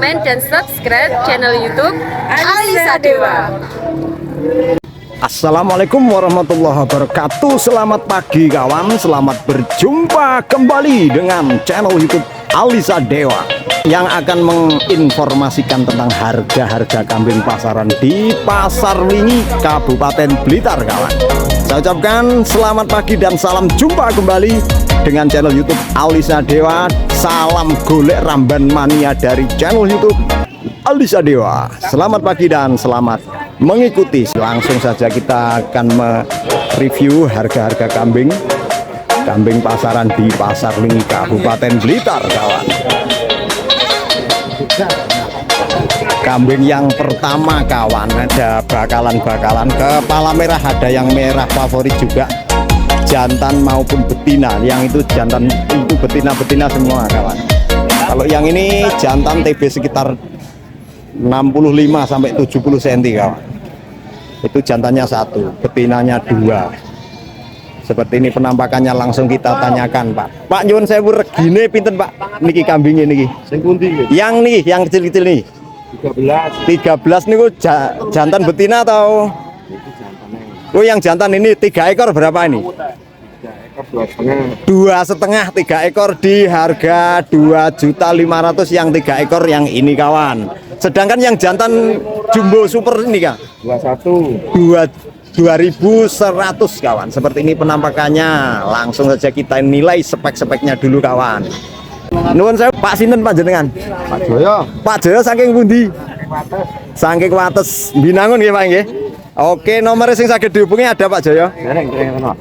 komen, dan subscribe channel YouTube Alisa Dewa. Assalamualaikum warahmatullahi wabarakatuh. Selamat pagi kawan, selamat berjumpa kembali dengan channel YouTube Alisa Dewa yang akan menginformasikan tentang harga-harga kambing pasaran di Pasar Wingi, Kabupaten Blitar kawan. Saya ucapkan selamat pagi dan salam jumpa kembali dengan channel YouTube Alisa Dewa. Salam golek ramban mania dari channel YouTube Alisa Dewa. Selamat pagi dan selamat mengikuti. Langsung saja kita akan mereview harga-harga kambing pasaran di Pasar Wingi, Kabupaten Blitar kawan. Kambing yang pertama kawan, ada bakalan kepala merah, ada yang merah favorit juga, jantan maupun betina. Yang itu jantan, itu betina semua kawan. Kalau yang ini jantan TB sekitar 65 sampai 70 cm kawan. Itu jantannya satu, betinanya dua. Seperti ini penampakannya, langsung kita tanyakan Pak. Pak nyuwun sewu, regine pinten Pak niki kambingnya niki? Sing pundi nggih? Yang nih, yang kecil-kecil nih. 13 niku jantan betina atau? Oh yang jantan ini 3 ekor berapa ini? 2,5. 3 ekor di harga 2.500.000 yang 3 ekor yang ini kawan. Sedangkan yang jantan jumbo super ini Kak? 2.100 kawan. Seperti ini penampakannya. Langsung saja kita nilai spek-speknya dulu kawan. Nuwun saya Pak sinten panjenengan? Pak Joyo. Pak Joyo saking pundi? Saking Wates Binangun nggih Pak nggih. Oke, nomor sing saged dihubungi ada Pak Joyo?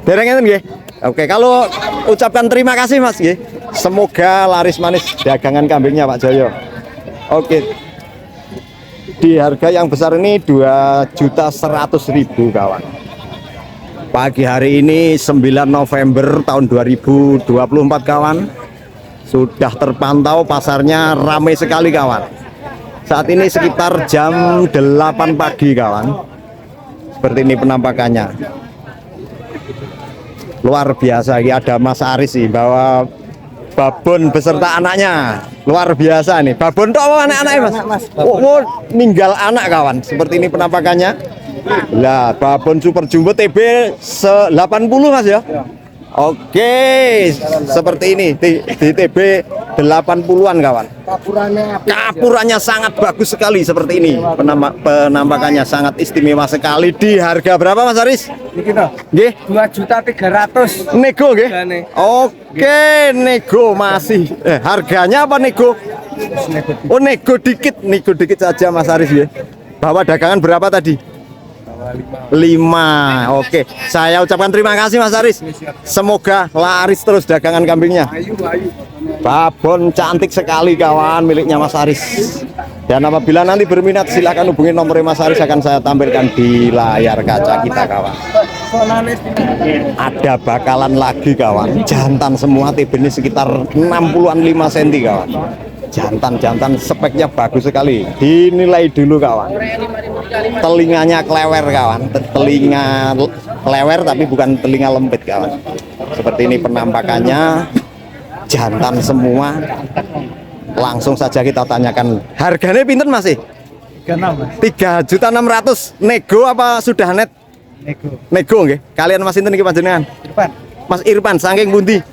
Dereng enten nggih. Oke, kalau ucapkan terima kasih Mas nggih. Semoga laris manis dagangan kambingnya Pak Joyo. Oke. Di harga yang besar ini 2.100.000 kawan. Pagi hari ini 9 November tahun 2024 kawan. Sudah terpantau pasarnya ramai sekali kawan. Saat ini sekitar jam 8 pagi kawan. Seperti ini penampakannya. Luar biasa. Ini ada Mas Aris sih bawa babon beserta anaknya. Luar biasa nih. Babon tok apa anak-anaknya Mas? Oh, ninggal anak kawan. Seperti ini penampakannya. Lah, babon super jumbo TB 80 Mas ya. Oke, seperti ini di TB 80-an kawan. Kapurannya sangat bagus sekali seperti ini. Penampakannya sangat istimewa sekali. Di harga berapa Mas Aris? Nggih, 2.300.000. nego nggih. Oke, nego masih. Harganya apa nego? Oh, nego dikit saja Mas Aris ya. Bawa dagangan berapa tadi? 5. Oke, saya ucapkan terima kasih Mas Aris. Semoga laris terus dagangan kambingnya. Babon cantik sekali kawan, miliknya Mas Aris. Dan apabila nanti berminat silahkan hubungi nomor Mas Aris, akan saya tampilkan di layar kaca kita kawan. Ada bakalan lagi kawan, jantan semua, TB ini sekitar 65 cm kawan. Jantan speknya bagus sekali. Dinilai dulu kawan. Telinganya klewer kawan. Telinga klewer tapi bukan telinga lempit kawan. Seperti ini penampakannya. Jantan semua. Langsung saja kita tanyakan harganya pinten masih? 3.600.000. Nego apa sudah net? Nego nggih. Kalian Mas sinten iki panjenengan? Irfan. Mas Irfan saking pundi?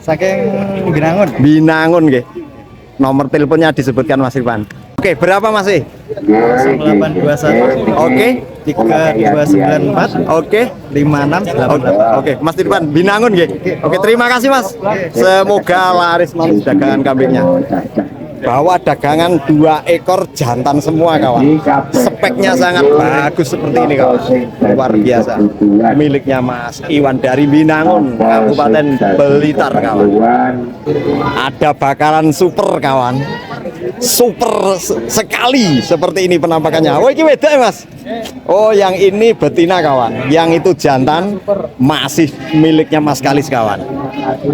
Saking Binangun. Binangun nggih. Nomor teleponnya disebutkan Mas Irfan. Oke, berapa masih? 0821. Oke, 3294. oke, 5688. oke, Mas Irfan Binangun nggih. Oke, terima kasih Mas. Semoga laris manis dagangan kambingnya. Bawa dagangan 2 ekor jantan semua kawan. Speknya sangat bagus seperti ini kawan. Luar biasa. Miliknya Mas Iwan dari Binangun, Kabupaten Blitar kawan. Ada bakalan super kawan. Super sekali seperti ini penampakannya. Oh ini beda ya Mas. Oh yang ini betina kawan. Yang itu jantan masih miliknya Mas Kalis kawan.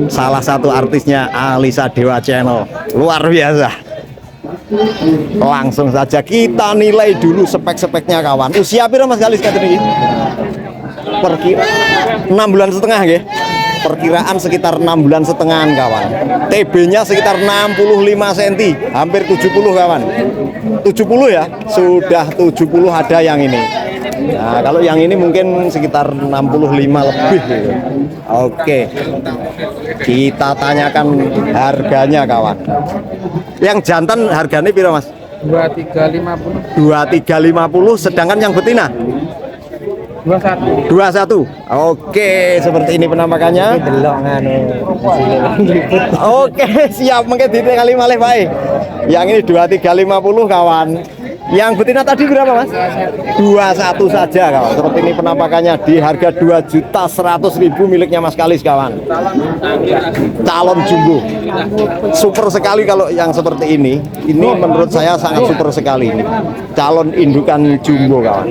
Salah satu artisnya Alisa Dewa Channel. Luar biasa. Langsung saja kita nilai dulu spek-speknya kawan. Usia berapa Mas Kalis kata ini? Pergi 6,5 bulan nggih. Perkiraan sekitar 6 bulan setengah kawan. TB-nya sekitar 65 cm, hampir 70 kawan. 70 ya, sudah 70 ada yang ini. Nah, kalau yang ini mungkin sekitar 65 lebih gitu. Oke. Kita tanyakan harganya kawan. Yang jantan harganya piro Mas? 2350. 2350, sedangkan yang betina 21. 21. Oke, seperti ini penampakannya. Delok nganu. Oke, siap mungkin ditinggali malih baik. Yang ini 2350 kawan. Yang betina tadi berapa Mas? 21 saja kawan. Seperti ini penampakannya di harga 2.100.000 miliknya Mas Kalis kawan. Calon jumbo. Super sekali kalau yang seperti ini. Ini menurut saya sangat super sekali ini. Calon indukan jumbo kawan.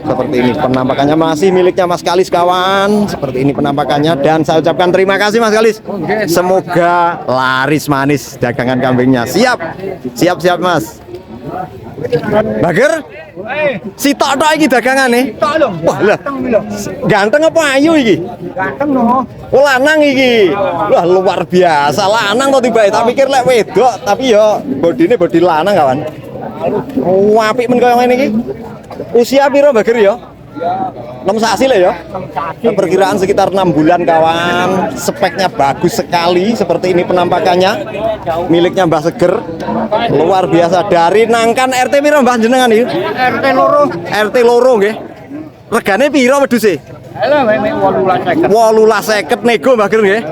Seperti ini penampakannya masih miliknya Mas Kalis kawan. Seperti ini penampakannya dan saya ucapkan terima kasih Mas Kalis. Semoga laris manis dagangan kambingnya. Siap. Siap Mas. Bager, si tok iki dagangane. Wah lah, ganteng apa ayu iki? Ganteng no. Oh lanang iki. Wah luar biasa lanang kok tiba. Tak pikir lek wedok, tapi yo bodine bodi lanang kawan. Oh apik men koyo ngene iki. Usia piro Bager yo? 6 sasi lah ya. Perkiraan sekitar 6 bulan kawan. Speknya bagus sekali. Seperti ini penampakannya. Miliknya Mbah Seger. Luar biasa. Dari Nangkan RT piro Mbah jenengan iki? RT loro. RT loro nggih. Regane piro wedhuse? Halo, memang 18.50 nego Mbah Ger nggih.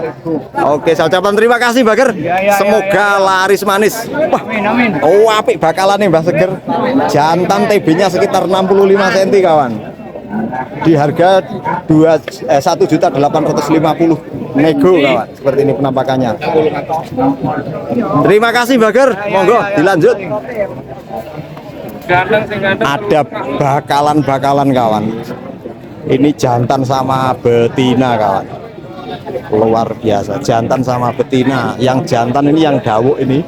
Oke, saya ucapkan terima kasih Mbah Ger. Semoga laris manis. Wah, Amin. oh apik bakalane Mbah Seger. Jantan TB-nya sekitar 65 cm kawan. Di harga 1.850.000 nego kawan. Seperti ini penampakannya. Terima kasih Mbah Ger. Monggo dilanjut. Ada bakalan-bakalan kawan. Ini jantan sama betina kawan. Luar biasa, jantan sama betina. Yang jantan ini yang dawuk ini.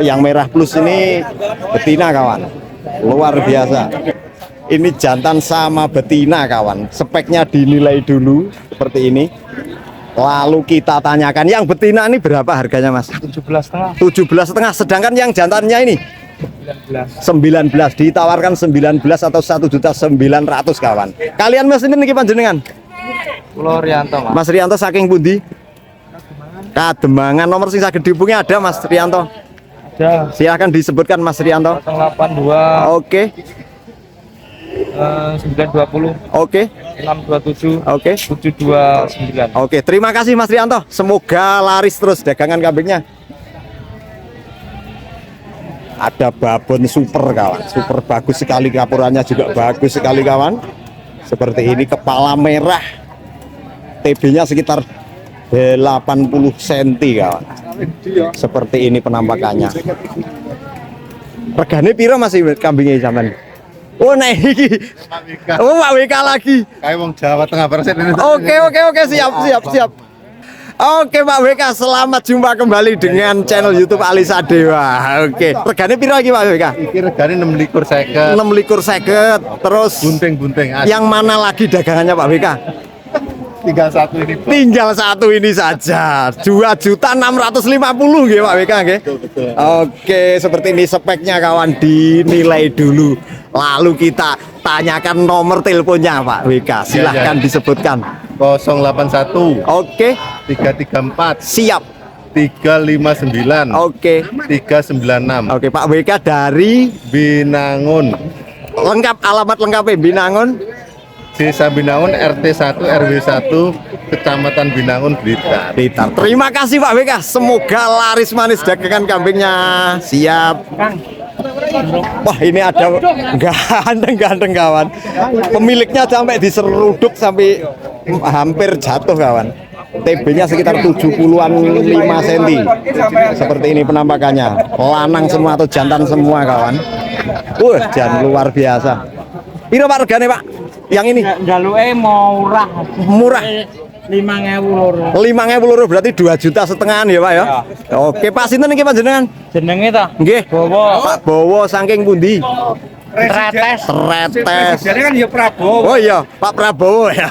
Yang merah plus ini betina kawan. Luar biasa. Ini jantan sama betina kawan. Speknya dinilai dulu seperti ini. Lalu kita tanyakan yang betina ini berapa harganya Mas? 17,5. 17,5. Sedangkan yang jantannya ini 19 ditawarkan 19 atau 1.900.000 kawan. Kalian Mas ini niki panjenengan? Pulau Rianto, Mas. Mas Rianto saking pundi? Kademangan. Nomor sing saged dihubungi ada Mas Rianto? Ada. Silahkan disebutkan Mas Rianto. 082. Oke. 920. Oke. 627. Oke. 729. Oke, terima kasih Mas Rianto. Semoga laris terus dagangan kambingnya. Ada babon super kawan, super bagus sekali, kapurannya juga bagus sekali kawan. Seperti ini kepala merah, TB-nya sekitar 80 cm kawan. Seperti ini penampakannya. Regane piro masih kambingnya zaman? Oh naik iki. Oh Pak WK lagi. Kayak wong Jawa Tengah persen ini. Oke, siap. Oke Pak WK, selamat jumpa kembali dengan channel YouTube Alisa Dewa. Oke, regane piro iki Pak WK? Iki regane 26.50. 26.50. Terus Bunting-bunting. yang mana lagi dagangannya Pak WK? Tinggal satu ini. Tinggal satu ini saja. 2.650.000 nggih Pak WK nggih. Betul. Oke, seperti ini speknya kawan, dinilai dulu. Lalu kita tanyakan nomor teleponnya Pak WK. Silahkan disebutkan. 081 Oke, 334 siap. 359 Oke. 396. Oke, Pak WK dari Binangun. lengkap, alamat lengkapnya Binangun. Desa Binangun, RT 1 RW 1 Kecamatan Binangun, Blitar. Blitar. Terima kasih Pak WK. Semoga laris manis dagangan kambingnya. Siap. Wah, ini ada ganteng-ganteng kawan. Pemiliknya sampai diseruduk sampai hampir jatuh kawan. TB-nya sekitar 70-an 5 cm. Seperti ini penampakannya. Lanang semua atau jantan semua kawan. Jangan luar biasa. Piro Pak regane Pak? Yang ini Jaluke murah. murah. 5.000 loro. 5.000 loro berarti 2.500.000 ya Pak ya. Oke, Pak sinten iki panjenengan? Jenenge ta? Nggih. Bowo. Pak Bowo saking pundi? Tretes. Tretes. Jadi kan ya Prabowo. Oh iya, Pak Prabowo ya.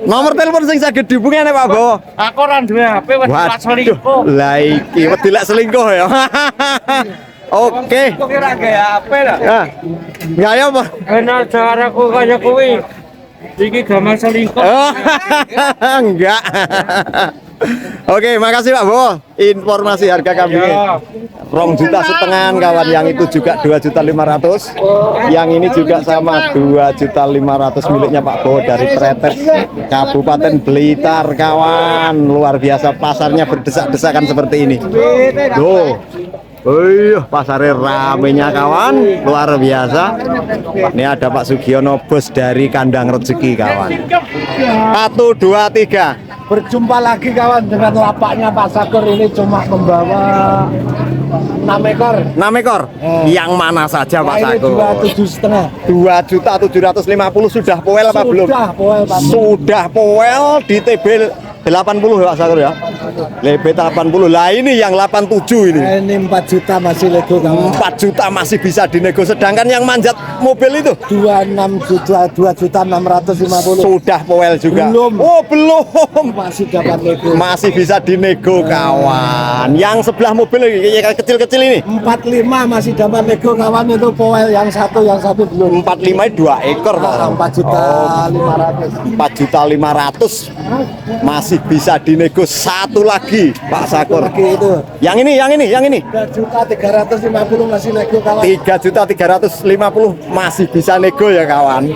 Nomor telepon sing saged dihubungi nek Pak Prabowo. Aku ora duwe HP wis pas selingkuh. Lah iki wedi lek selingkuh ya. Oke. Kok kira gaya HP lah. Nah, nggak ya Pak? Enak caraku kaya kuwi. Iki gamal selingkuh. Oh, enggak. Oke, makasih Pak Bo. Informasi harga kambingnya. 2,5 juta kawan, yang itu juga 2.500.000. Yang ini juga sama 2.500.000 miliknya Pak Bo dari Tretes Kabupaten Blitar kawan. Luar biasa pasarnya berdesak-desakan seperti ini. Tuh. Pasarnya ramenya kawan, luar biasa. Ini ada Pak Sugiono, bos dari Kandang Rezeki kawan. 1, 2, 3. Berjumpa lagi kawan dengan lapaknya Pak Sakur ini cuma membawa 6 ekor. 6 ekor. Yang mana saja Pak Sakur? 27,5. 2.750.000 sudah poel apa belum? Sudah poel Pak. Sudah poel di TB 80 Pak Sakur ya. Lebih 80. Lah ini yang 87 ini. Ini 4 juta masih lego kawan. 4 juta masih bisa dinego. Sedangkan yang manjat mobil itu 2.650.000 sudah poel juga. Belum. Oh belum. masih dapat lego. Masih bisa dinego kawan. Yang sebelah mobil yang kecil-kecil ini 45 masih dapat lego kawan, itu poel yang satu belum. 45 2 ekor Pak. 4.500.000. 4.500.000 masih bisa dinego. Satu lagi Pak Sakur. Lagi itu. Yang ini 3.350.000 masih lego kawan. 3.350.000 masih bisa nego ya kawan.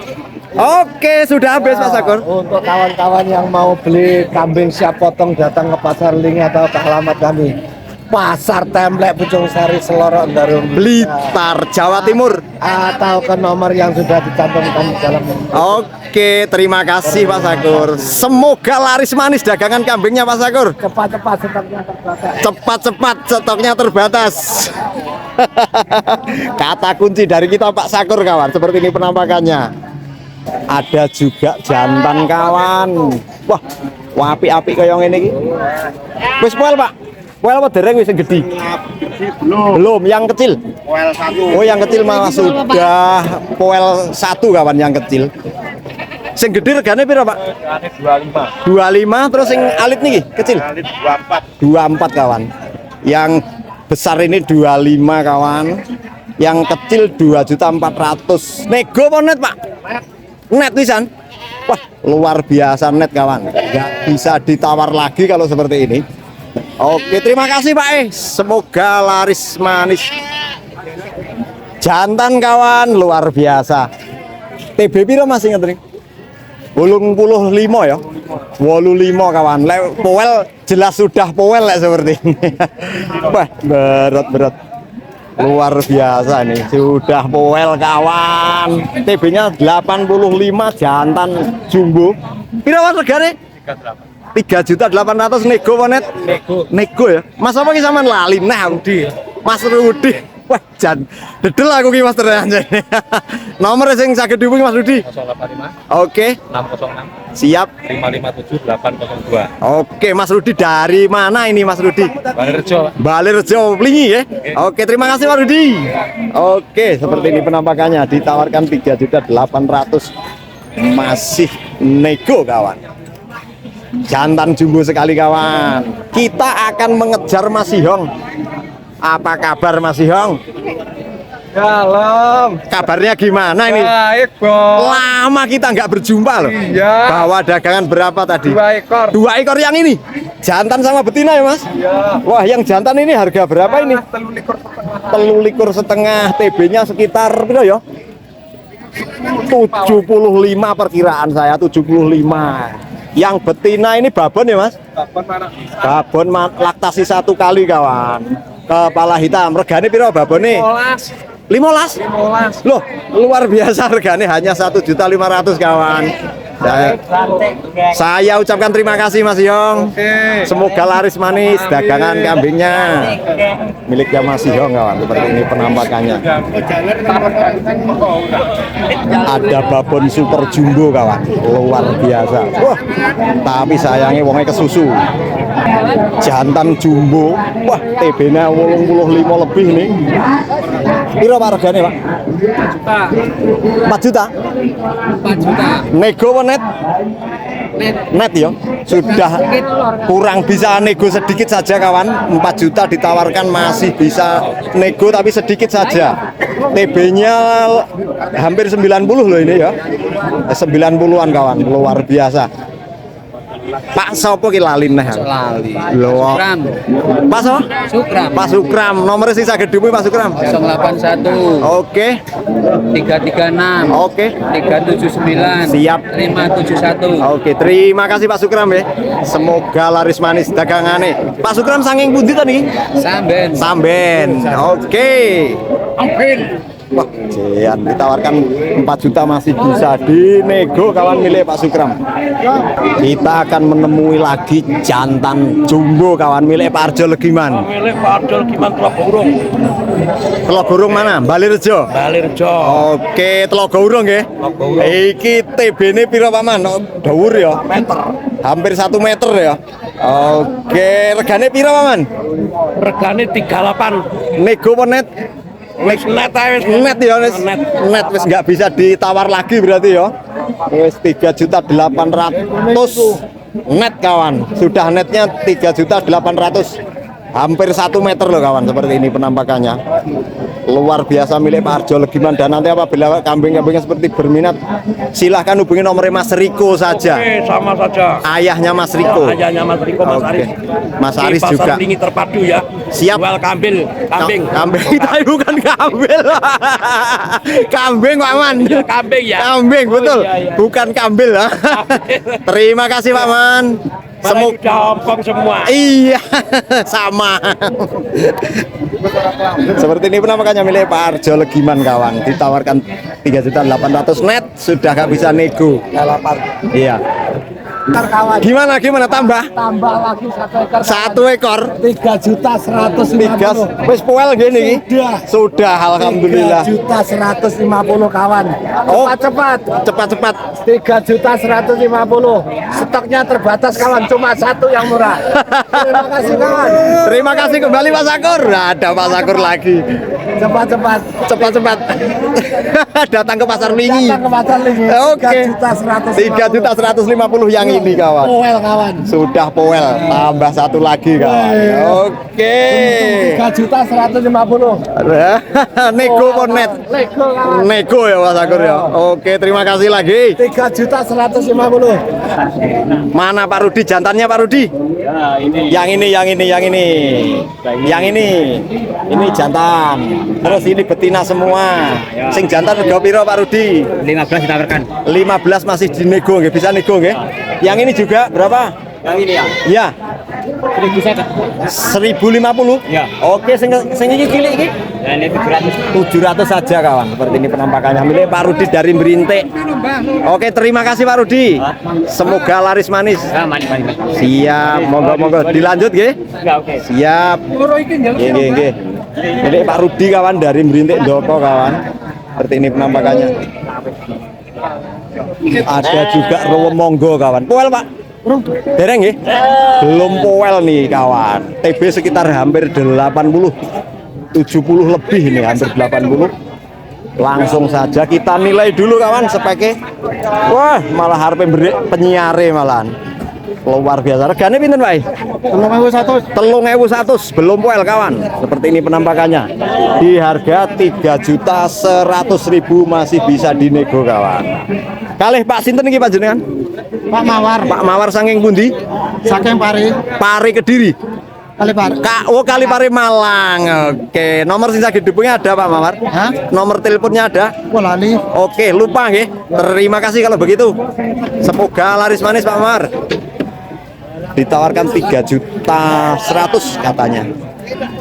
Oke, sudah habis Pak Sakur. Untuk kawan-kawan yang mau beli kambing siap potong, datang ke Pasar Ling atau ke alamat kami, Pasar Templek Pucung Sari Selorok Darum Blitar, Jawa Timur. atau ke nomor yang sudah dicantumkan di dalam. Oke, terima kasih Pak Sakur. Semoga laris manis dagangan kambingnya Pak Sakur. Cepat-cepat stoknya terbatas. Cepat-cepat stoknya terbatas. Kata kunci dari kita Pak Sakur kawan. Seperti ini penampakannya. Ada juga jantan kawan. Wah, api-api kayak yang ini. Wis poel Pak. Poel apa dereng wis gede? Belum, yang kecil. Poel 1. Oh, yang kecil malah sudah poel 1 kawan, yang kecil. Sing gede regane piro, Pak? 25. 25, terus sing alit niki kecil. Alit 24. 24 kawan. Yang besar ini 25 kawan. Yang kecil 2.400.000. Nego apa net, Pak? Net pisan. Wah, luar biasa net kawan. Nggak bisa ditawar lagi kalau seperti ini. Oke, terima kasih Pak. Semoga laris manis. Jantan kawan, luar biasa. TB piro masih ngetri? 85 ya. 85 kawan. Poel jelas sudah poel seperti ini. Wah, berat. Luar biasa nih, sudah poel kawan. TB-nya 85 jantan jumbo. Pirawan regane? 3.800.000 nego monet. Nego ya. Mas apa ki sampean lali nah Rudi. Mas Rudi. Wah, jan dedel aku ki Mas ternyata. Nomor sing saged dihubungi Mas Rudi. 085 Oke. 606 Siap. 557 802. Oke, Mas Rudi dari mana ini Mas Rudi? Balerejo. Balerejo Plingi ya. Oke, terima kasih Mas Rudi. Oke, seperti ini penampakannya, ditawarkan 3.800.000 masih nego kawan. Jantan jumbo sekali kawan. Kita akan mengejar Mas Ihong. Apa kabar Mas Ihong? Salam. Kabarnya gimana ini? Baik, Bos. Lama kita nggak berjumpa loh. Iya. Bawa dagangan berapa tadi? 2 ekor. 2 ekor yang ini. Jantan sama betina ya Mas? Iya. Wah, yang jantan ini harga berapa ini? 3.500.000. TB-nya sekitar berapa ya? 75 perkiraan saya, 75. Yang betina ini babon ya Mas? Babon laktasi 1 kali kawan. Kepala hitam. Regane piro babone? 15? Loh, luar biasa regane hanya 1.500.000 kawan. Saya ucapkan terima kasih Mas Yong. Semoga laris manis dagangan kambingnya. Miliknya Mas Yong kawan. Seperti ini penampakannya. Ada babon super jumbo kawan. Luar biasa. Wah, tapi sayangnya wongnya kesusu. Jantan jumbo. Wah, TB-nya 85 lebih nih. Piro Pak regane, Pak? 4 juta. 4 juta. Nego apa net? Net ya. Sudah kurang bisa nego sedikit saja kawan. 4 juta ditawarkan masih bisa nego tapi sedikit saja. TB-nya hampir 90 loh ini ya. 90-an kawan, luar biasa. Pak Sopo ki lali neh. Lali. Lho. Pak so? Sukram. Pak Sukram, nomor sing saged dihubungi Pak Sukram. 081 Oke. 336 Oke. 379 Siap. 571. Oke, terima kasih Pak Sukram ya. Semoga laris manis dagangane. Pak Sukram saking pundi to niki? Samben. Samben. Oke. Wah, jian ditawarkan 4 juta masih bisa dinego kawan milik Pak Sukram. Kita akan menemui lagi jantan jumbo kawan milik Pak Arjo Legiman. Milik Pak Arjo Legiman Telaga Urung. Telaga Urung mana? Balirejo. Balirejo. Oke, Telaga Urung nggih. Iki TB-ne piro Pak Man? Dhuwur ya? Hampir 1 meter ya. Oke, regane piro Pak Man? Regane 38. Nego apa net? Wis net ae wis. Net ya wis. Net wis nggak bisa ditawar lagi berarti ya. Wis 3.800.000 net kawan. Sudah netnya 3.800.000. Hampir 1 meter loh kawan, seperti ini penampakannya. Luar biasa milik Pak Arjo Legiman. Dan nanti apabila kambing-kambingnya seperti berminat, silahkan hubungi nomornya Mas Riko saja. Oke, sama saja. Ayahnya Mas Riko. Ayahnya Mas Riko, Mas Oke. Aris. Mas Di Aris Pasar juga. Lingi terpadu ya. Siap. Jual kambing. Kambing tapi bukan kambing. Kambing Pak Man. Kambing ya. Kambing betul. Oh, iya, iya. Bukan kambil. Terima kasih Pak Man. Semoga ompong semua. Iya, sama. Seperti ini penampakannya milik Pak Arjo Legiman kawan. Ditawarkan 3.800.000 net, sudah gak bisa nego. Iya. Gimana tambah? Tambah lagi 1 ekor. 1 ekor 3.150.000. wis poel gini. Sudah alhamdulillah. 3.150.000 kawan. Oh. Cepat. Cepat. 3.150.000. Stoknya terbatas kawan, cuma 1 yang murah. Terima kasih kawan. Terima kasih kembali Pak Sakur. Ada Pak Sakur lagi. Cepat. Datang ke Pasar Lingi. Datang ke Pasar Lingi. Oke. 3.150.000 yang ini kawan. Poel kawan. Sudah poel, tambah 1 lagi kawan. Oke. 3.150.000. Nego ponet. Lego kawan. Nego ya Pak Sakur ya. Oke, terima kasih lagi. 3.150.000. Mana Pak Rudi, jantannya Pak Rudi? Yang ini. Ini jantan. Terus ini betina semua. Sing jantan rega piro Pak Rudi? 15 ditawarkan. 15 masih dinego nggih, bisa nego nggih. Yang ini juga berapa? Yang ini ya. Ya, 1.050. 1.050. Ya. Oke, sing iki cilik iki Nah, ini 700. 700 saja kawan. Seperti ini penampakannya milik Pak Rudi dari Berintik. Oke, terima kasih Pak Rudi. Semoga laris manis. Ah, mani. Siap, monggo dilanjut nggih. Enggak, oke. Siap. Nggih. Ini Pak Rudi kawan dari Berintik Doko kawan. Seperti ini penampakannya. Ada juga Rowemonggo kawan. Poel Pak. Dereng nggih? Belum poel nih kawan. TB sekitar hampir 80. 70 lebih nih, hampir 80. Langsung saja kita nilai dulu kawan speknya. Wah, malah harpe penyiare malahan. Luar biasa. Regane pinten, Pak? 3.100 belum poel kawan. Seperti ini penampakannya. Di harga 3.100.000 masih bisa dinego kawan. Kalih Pak sinten iki panjenengan? Pak Mawar. Pak Mawar saking pundi? Saking Pari. Pari Kediri. Kalipari. Kalipari Malang. Oke, nomor sing saged dihubungi ada Pak Mawar? Hah? Nomor teleponnya ada? Lali. Oke, lupa nggih. Terima kasih kalau begitu. Semoga laris manis Pak Mawar. Ditawarkan 3.100.000 katanya.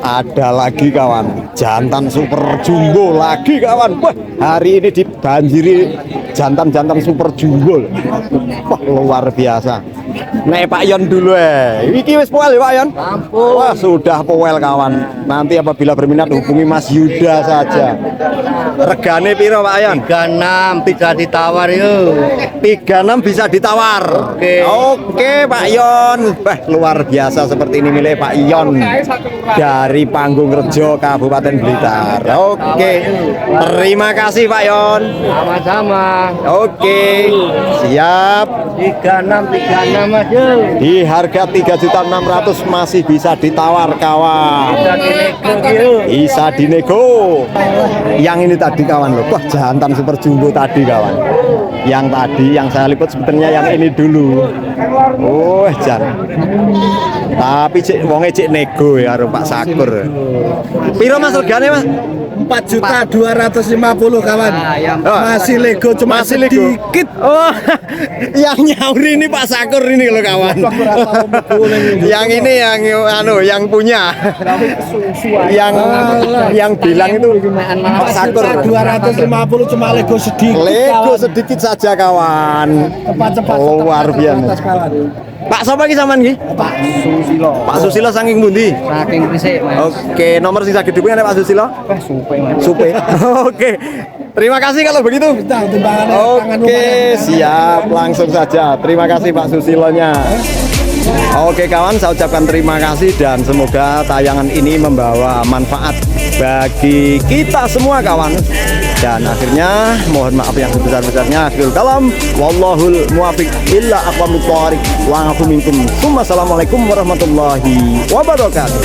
Ada lagi kawan, jantan super jumbo lagi kawan. Wah, hari ini dibanjiri jantan-jantan super jumbo. Wah, luar biasa. Nek Pak Yon dulu Iki wis poel ya Pak Yon? Wah sudah poel kawan. Nanti apabila berminat hubungi Mas Yuda saja. Regane piro Pak Yon? 36 tidak ditawar yuk. 36 bisa ditawar. Oke Pak Yon. Wah luar biasa seperti ini milik Pak Yon dari Panggung Rejo Kabupaten Blitar. Oke. Terima kasih Pak Yon. Sama-sama. Oke. Siap. 36 Mas yuk. Di harga 3.600.000 masih bisa ditawar kawan. Bisa dinego. Yang ini tadi kawan loh. Wah jantan super jumbo tadi kawan. Yang tadi yang saya liput sebenarnya yang ini dulu. Oh jan. Tapi cek wonge cek nego ya karo Pak Sakur. Piro Mas regane Mas? 4.250.000 kawan. Masih Lego cuma Masih Lego. sedikit. Oh, yang nyauri ini Pak Sakur ini loh kawan. Yang ini yang yang punya. yang bilang itu Pak Sakur. 250 cuma Lego sedikit. Lego kawan. sedikit saja kawan. Cepat-cepat. Luar biasa. Kawan. Pak sapa iki sampean iki? Pak Susilo. Pak Susilo saking pundi? Saking Gresik, Mas. Oke, nomor sing saged dipunya Pak Susilo? Supe, Mas. Supe. Oke. Terima kasih kalau begitu. Oke, siap. Langsung saja. Terima kasih Pak Susilonya. Oke kawan, saya ucapkan terima kasih dan semoga tayangan ini membawa manfaat bagi kita semua kawan. Dan akhirnya mohon maaf yang sebesar-besarnya. Akhirul kalam, wallahul muwafiq illa aqwamit thoriq wa afu minkum. Assalamualaikum warahmatullahi wabarakatuh.